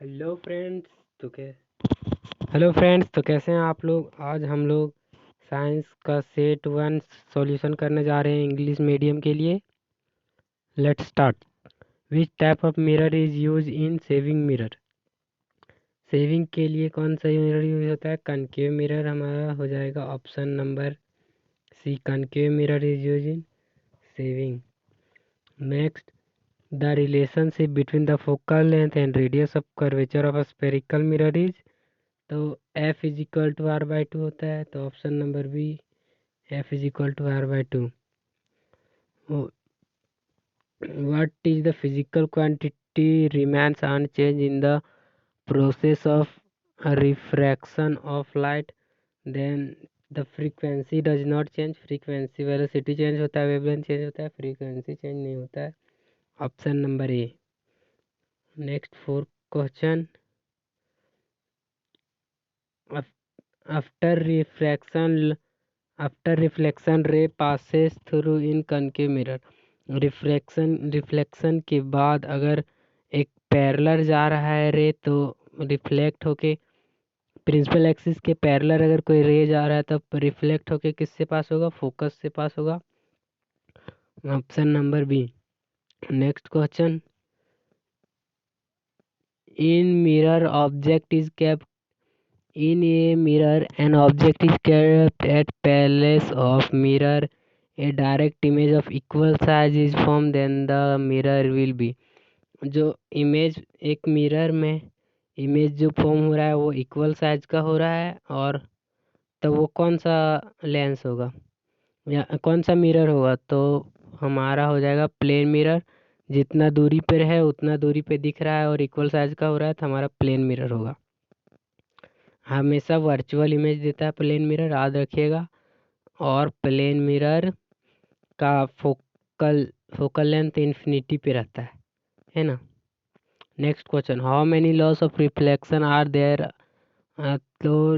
Hello friends तो कै hello friends, तो कैसे हैं आप लोग। आज हम लोग साइंस का सेट वन सॉल्यूशन करने जा रहे हैं इंग्लिश मीडियम के लिए। Let's start. Which type of mirror is use in saving mirror. Saving के लिए कौन सा मिरर यूज होता है। कनकेव मिरर हमारा हो जाएगा option number C. Concave mirror is use in shaving. Next, the relationship between the focal length and radius of curvature of a spherical mirror is. तो F is equal to R by two होता है, तो option number B F is equal to R by two. what is the physical quantity remains unchanged in the process of refraction of light, then the frequency does not change। frequency velocity change होता है, wavelength change होता है, frequency change नहीं होता है। Option number A. Next four question. after refraction after reflection ray passes through in concave mirror। Reflection के बाद अगर एक पैरेलल जा रहा है रे, तो रिफ्लेक्ट होके प्रिंसिपल एक्सिस के पैरेलल अगर कोई रे जा रहा है तब रिफ्लेक्ट होके किससे पास होगा, फोकस से पास होगा। Option number B. Next question. In mirror object is kept In a mirror, an object is kept at place of mirror. A direct image of equal size is formed, then the mirror will be। जो image एक mirror में image जो form हो रहा है वो equal size का हो रहा है, और तो वो कौन सा लेंस होगा या कौन सा मिरर होगा, तो हमारा हो जाएगा प्लेन मिरर। जितना दूरी पर है उतना दूरी पे दिख रहा है और इक्वल साइज का हो रहा है, तो हमारा प्लेन मिरर होगा। हमेशा वर्चुअल इमेज देता है प्लेन मिरर, याद रखिएगा। और प्लेन मिरर का फोकल लेंथ इन्फिनिटी पे रहता है ना। Next question. How many laws of reflection are there. तो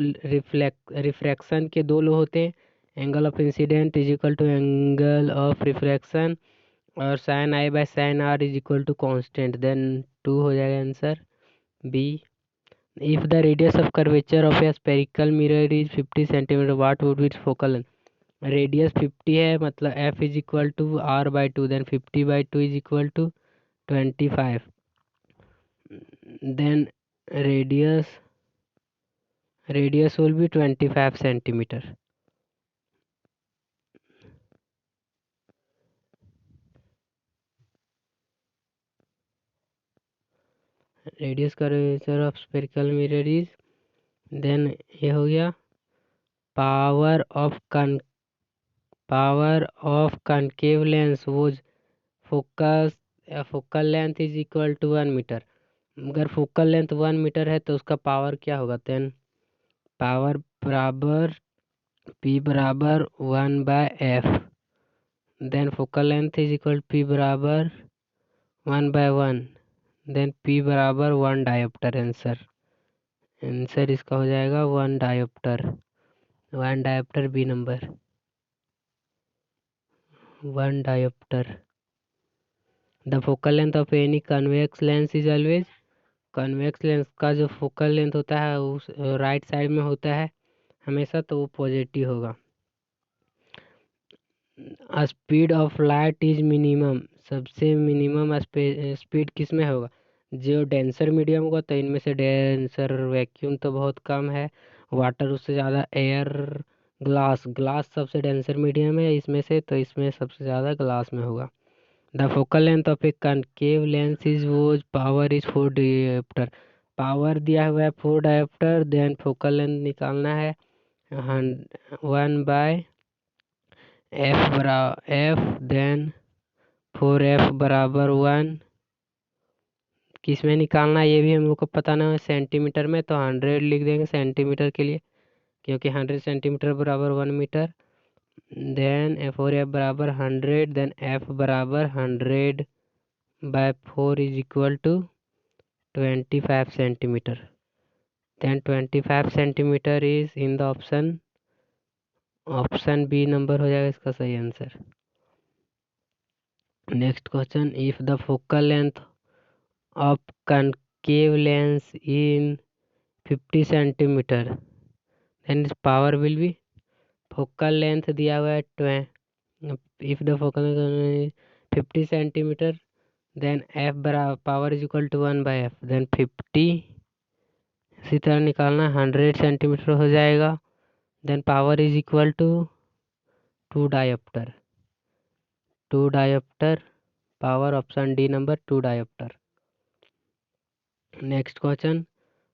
रिफ्रैक्शन के दो लॉ होते हैं। Angle of incidence is equal to angle of refraction, और sine I by sine R is equal to constant, then two हो जाएगा answer B. If the radius of curvature of a spherical mirror is 50 centimeter, what would be its focal length? Radius 50 है, मतलब f is equal to r by two, then 50 by two is equal to 25, then radius radius will be 25 centimetre. Radius curvature of spherical mirror is, then ये हो गया power of concave lens वो focal length is equal to 1 metre. अगर focal length 1 metre है तो उसका power क्या होगा, देन पावर बराबर पी बराबर 1/f, then focal length is equal P बराबर 1/1, देन पी बराबर 1 डायोप्टर। आंसर इसका हो जाएगा 1 dioptre B number 1 dioptre. The focal length of any convex lens is always. Convex lens का जो फोकल लेंथ होता है उस राइट साइड में होता है हमेशा, तो वो पॉजिटिव होगा। Speed of light is minimum. सबसे मिनिमम स्पीड किस में होगा, जो डेंसर मीडियम होगा, तो इनमें से डेंसर वैक्यूम तो बहुत कम है, वाटर उससे ज़्यादा, एयर, ग्लास ग्लास सबसे डेंसर मीडियम है इसमें से, तो इसमें सबसे ज़्यादा ग्लास में होगा। The focal length of A concave lens is वो पावर इज 4 डायोप्टर। पावर दिया हुआ है 4 डायोप्टर, देन फोकल लेंथ निकालना है 1/f, देन 4f बराबर 1। किस में निकालना है ये भी हम लोग को पता ना है, सेंटीमीटर में, तो 100 लिख देंगे सेंटीमीटर के लिए, क्योंकि 100 सेंटीमीटर बराबर 1 मीटर। देन 4f बराबर 100, देन f बराबर 100/4 is equal to 25 centimetre, then 25 centimetre is in the option B number हो जाएगा इसका सही answer. Next question. If the focal length of cave length in 50 centimeter, then its power will be, focal length दिया हुआ है if the focal length is 50 centimeter, then f बराबर power is equal to 1 by f, then 50 इसी तरह निकालना 100 centimetre हो जाएगा, then power is equal to 2 diopter, power option D number 2 diopter. Next question,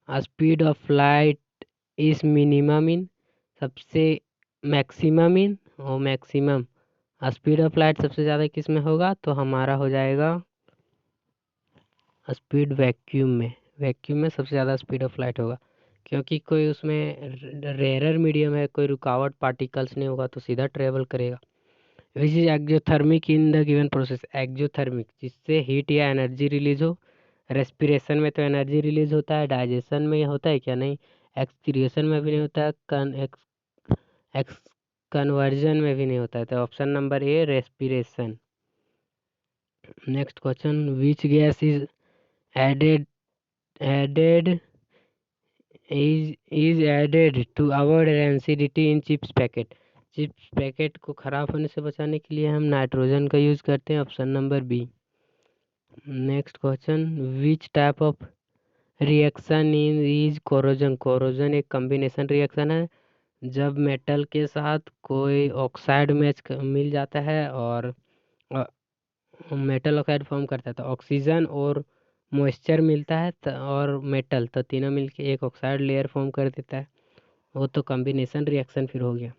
a speed of light is minimum in, सबसे maximum in और maximum, speed of light सबसे ज़्यादा किस में होगा, तो हमारा हो जाएगा स्पीड वैक्यूम में सबसे ज़्यादा स्पीड ऑफ लाइट होगा, क्योंकि कोई उसमें रेयर मीडियम है, कोई रुकावट पार्टिकल्स नहीं होगा तो सीधा ट्रेवल करेगा। Which is exothermic in the given process, exothermic जिससे हीट या एनर्जी रिलीज हो। रेस्पिरेशन में तो एनर्जी रिलीज होता है, डाइजेशन में होता है क्या, नहीं। एक्सक्रिएशन में भी नहीं होता है, एक्स कन्वर्जन में भी नहीं होता है, तो option number A respiration. Next question, which gas is added to avoid rancidity in chips packet को खराब होने से बचाने के लिए हम नाइट्रोजन का यूज करते हैं, option number B. Next question, which type of reaction is corrosion एक कॉम्बिनेशन रिएक्शन है, जब मेटल के साथ कोई ऑक्साइड मिल जाता है और मेटल ऑक्साइड फॉर्म करता है, तो ऑक्सीजन और मॉइस्चर मिलता है और मेटल, तो तीनों मिलके एक ऑक्साइड लेयर फॉर्म कर देता है, वो तो कॉम्बिनेशन रिएक्शन फिर हो गया।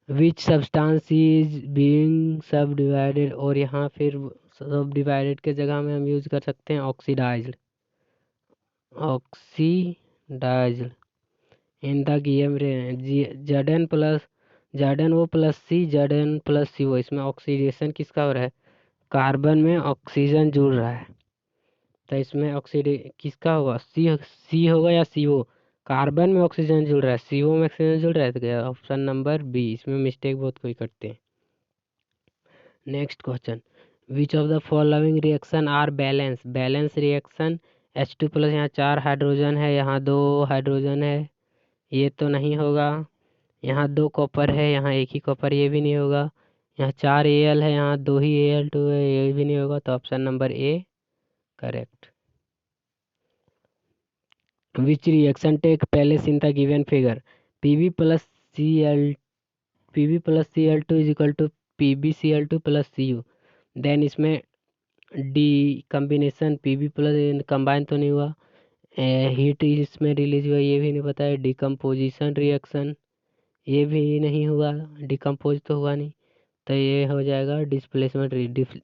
विच सब्सटेंस इज बीइंग सब डिवाइडेड, और यहाँ फिर सब डिवाइडेड के जगह में हम यूज कर सकते हैं oxidised in the given Zn plus CO, इसमें ऑक्सीडेशन किसका हो रहा है, कार्बन में ऑक्सीजन जुड़ रहा है, तो इसमें किसका होगा, सी होगा या CO, कार्बन में ऑक्सीजन जुड़ रहा है, CO में ऑक्सीजन जुड़ रहा है, तो ऑप्शन नंबर बी, इसमें मिस्टेक बहुत कोई करते हैं। Next question, which of the following reaction are balance reaction, H2 plus, यहाँ 4 हाइड्रोजन है, यहाँ 2 हाइड्रोजन है, ये तो नहीं होगा। यहाँ 2 कॉपर है, यहाँ 1 ही कॉपर, ये भी नहीं होगा। यहाँ 4 Al है, यहाँ 2 ही Al2 है, ये भी नहीं होगा, तो option number A correct. Which reaction take place in the given figure, Pb plus Cl2 is equal to PbCl2 plus Cu, then इसमें the combination Pb plus combine तो नहीं हुआ, हीट इसमें रिलीज हुआ, ये भी नहीं पता है, डिकम्पोजिशन रिएक्शन ये भी नहीं हुआ, डिकम्पोज तो हुआ नहीं, तो ये हो जाएगा डिस्प्लेसमेंट,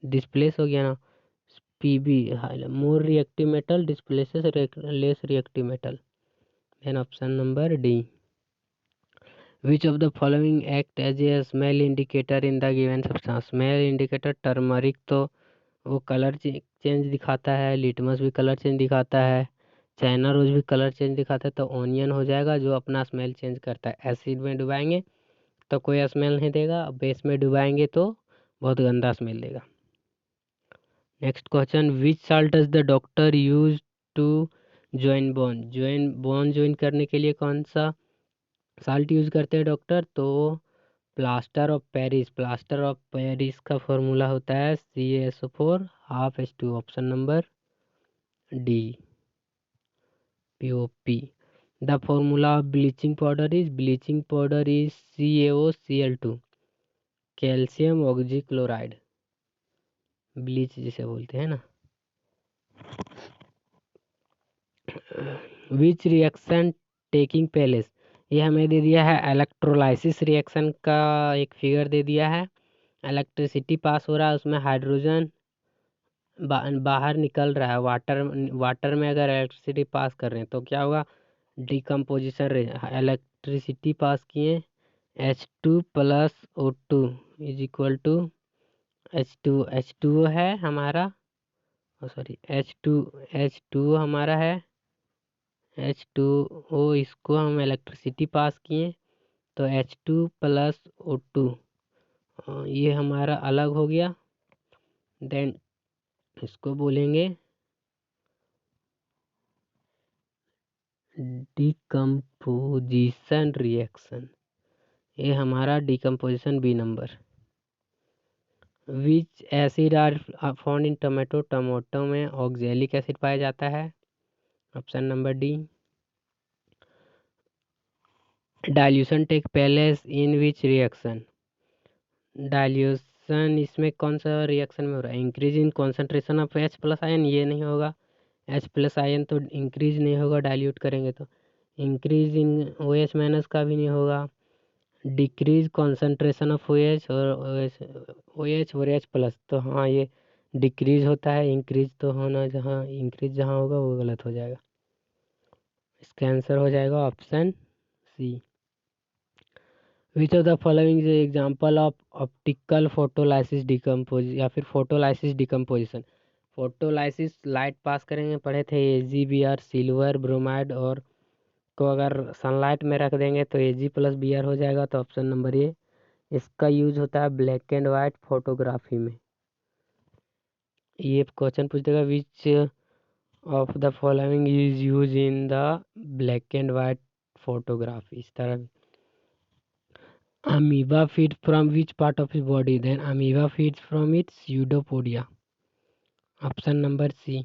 डिस्प्लेस हो गया ना, Pb more reactive metal displaces less reactive metal, then option number D. Which of the following act as a smell indicator in the given substance, smell indicator turmeric तो वो कलर चेंज दिखाता है, litmus भी colour change दिखाता है, China rose भी colour change दिखाता है, तो ऑनियन हो जाएगा जो अपना स्मेल चेंज करता है। एसिड में डुबाएंगे तो कोई स्मेल नहीं देगा, बेस में डुबाएंगे तो बहुत गंदा स्मेल देगा। Next question, which salt does the doctor use to join bone join करने के लिए कौन सा साल्ट यूज करते हैं डॉक्टर, तो प्लास्टर ऑफ पेरिस का फॉर्मूला होता है CaSO4 option number D POP। The formula of bleaching powder is CaOCl2, calcium oxychloride, bleach जिसे बोलते हैं ना। विच रिएक्शन टेकिंग प्लेस, ये हमें दे दिया है इलेक्ट्रोलाइसिस रिएक्शन का एक फिगर दे दिया है, इलेक्ट्रिसिटी पास हो रहा है, उसमें हाइड्रोजन बाहर निकल रहा है, वाटर में अगर इलेक्ट्रिसिटी पास कर रहे हैं तो क्या होगा, डिकम्पोजिशन इलेक्ट्रिसिटी पास किए, H2 plus O2 is equal to H2 है हमारा, सॉरी H2 हमारा है H2O, इसको हम इलेक्ट्रिसिटी पास किए तो H2 प्लस O2 ये हमारा अलग हो गया, देन इसको बोलेंगे डिकम्पोजिशन रिएक्शन, ये हमारा decomposition B number. Which acid are found in tomato, tomato में ऑक्जेलिक एसिड पाया जाता है, option number D. Dilution take place in which reaction, dilution इसमें कौन सा रिएक्शन में हो रहा है, increase in concentration of H plus ion, ये नहीं होगा, H प्लस आयन तो इंक्रीज नहीं होगा डाइल्यूट करेंगे तो, इंक्रीज इन OH माइनस का भी नहीं होगा, डिक्रीज कॉन्सेंट्रेशन ऑफ OH और H प्लस, तो हाँ ये डिक्रीज होता है, इंक्रीज तो होना, जहाँ इंक्रीज जहाँ होगा वो गलत हो जाएगा। इसका आंसर हो जाएगा option C. Which of the following is example of optical photolysis decompose, या फिर photolysis decomposition. Photolysis light pass करेंगे, पढ़े थे AgBr, सिल्वर ब्रोमाइड और को अगर सनलाइट में रख देंगे तो Ag प्लस Br हो जाएगा, तो ऑप्शन नंबर ए। इसका यूज होता है ब्लैक एंड वाइट फोटोग्राफी में। ये क्वेश्चन पूछ देगा विच of the following is use in the black and white photography, इस तरह। Amoeba feeds from which part of its body? Then amoeba feeds from its pseudopodia. Option number C.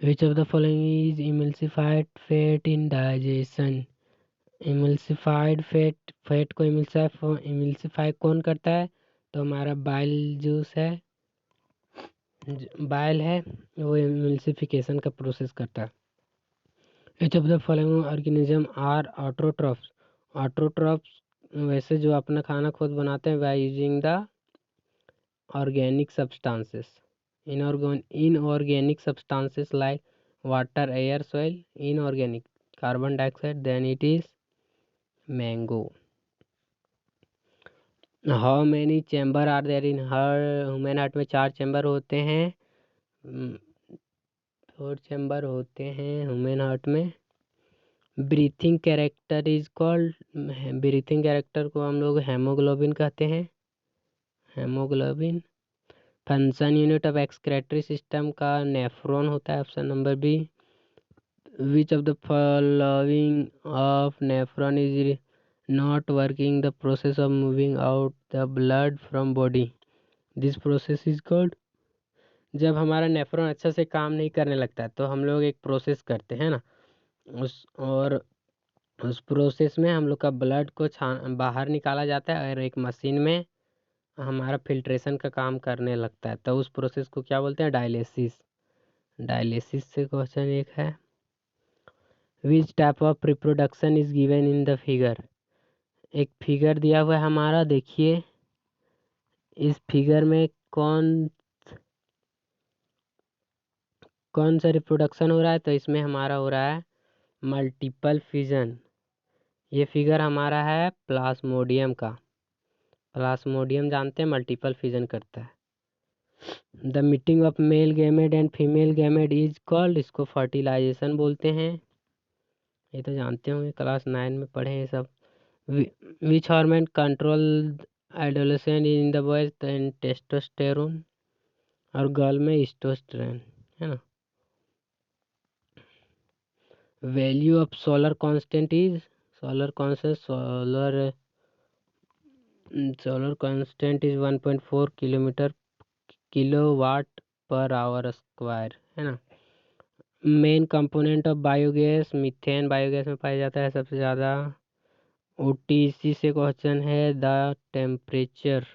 Which of the following is emulsified fat in digestion? Emulsified fat को emulsify कौन करता है, तो हमारा bile juice है, bile है, वो emulsification का प्रोसेस करता है। Which of the following organism are autotrophs? Autotrophs वैसे जो अपना खाना खुद बनाते हैं by using the organic substances, inorganic substances like water, air, soil, inorganic carbon dioxide, then it is mango. How many chamber are there in human heart में 4 chamber होते हैं, 4 चैम्बर होते हैं ह्यूमन हार्ट में। Breathing character is called, breathing character को हम लोग haemoglobin कहते हैं, haemoglobin. Function unit of excretory system का नेफ्रॉन होता है, option number B. Which of the following of nephron is not working, the process of moving out the blood from body, this process is called. जब हमारा nephron अच्छा से काम नहीं करने लगता है तो हम लोग एक प्रोसेस करते हैं ना, उस प्रोसेस में हम लोग का ब्लड को बाहर निकाला जाता है और एक मशीन में हमारा फिल्ट्रेशन का काम करने लगता है, तो उस प्रोसेस को क्या बोलते हैं, डायलिसिस। डायलिसिस से क्वेश्चन एक है। विच type of reproduction is given in the figure, एक फिगर दिया हुआ है हमारा, देखिए इस फिगर में कौन सा रिप्रोडक्शन हो रहा है, तो इसमें हमारा हो रहा है मल्टीपल फिजन। ये फिगर हमारा है प्लाज्मोडियम का, प्लाज्मोडियम जानते हैं मल्टीपल फिजन करता है। The meeting of male gamete and female gamete is called, इसको फर्टिलाइजेशन बोलते हैं, ये तो जानते होंगे क्लास 9 में पढ़े हैं सब। Which hormone control adolescent in the boys, testosterone, और गर्ल में टेस्टोस्टेरोन है ना। Value of solar constant is, solar constant is 1.4 kilowatt per hour square है ना। Main component of biogas, methane biogas में पाया जाता है सबसे ज़्यादा। OTC से क्वेश्चन है द टेम्परेचर,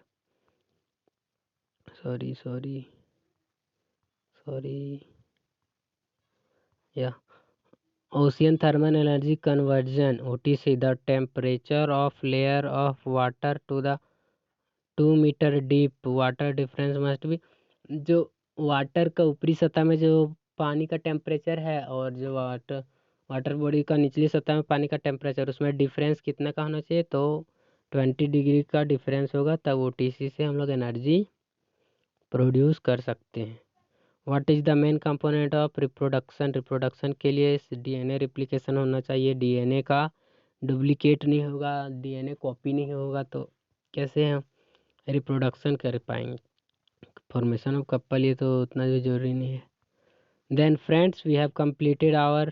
सॉरी या ocean thermal energy conversion, OTC, the temperature of layer of water to the 2 metre deep water difference must be, जो वाटर का ऊपरी सतह में जो पानी का टेम्परेचर है और जो वाटर बॉडी का निचली सतह में पानी का टेम्परेचर, उसमें डिफरेंस कितना का होना चाहिए, तो 20 डिग्री का डिफरेंस होगा, तब OTC से हम लोग एनर्जी प्रोड्यूस कर सकते हैं। What is the main component of reproduction, reproduction के लिए DNA रिप्लिकेशन होना चाहिए, DNA का डुप्लीकेट नहीं होगा, DNA कॉपी नहीं होगा, तो कैसे हम रिप्रोडक्शन कर पाएंगे। फॉर्मेशन ऑफ कपल ये तो उतना भी जरूरी नहीं है। Then friends, we have completed our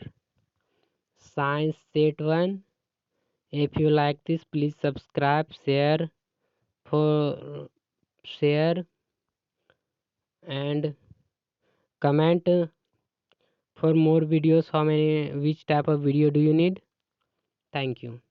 science set 1. If you like this, please subscribe, for share and comment for more videos. Which type of video do you need? Thank you.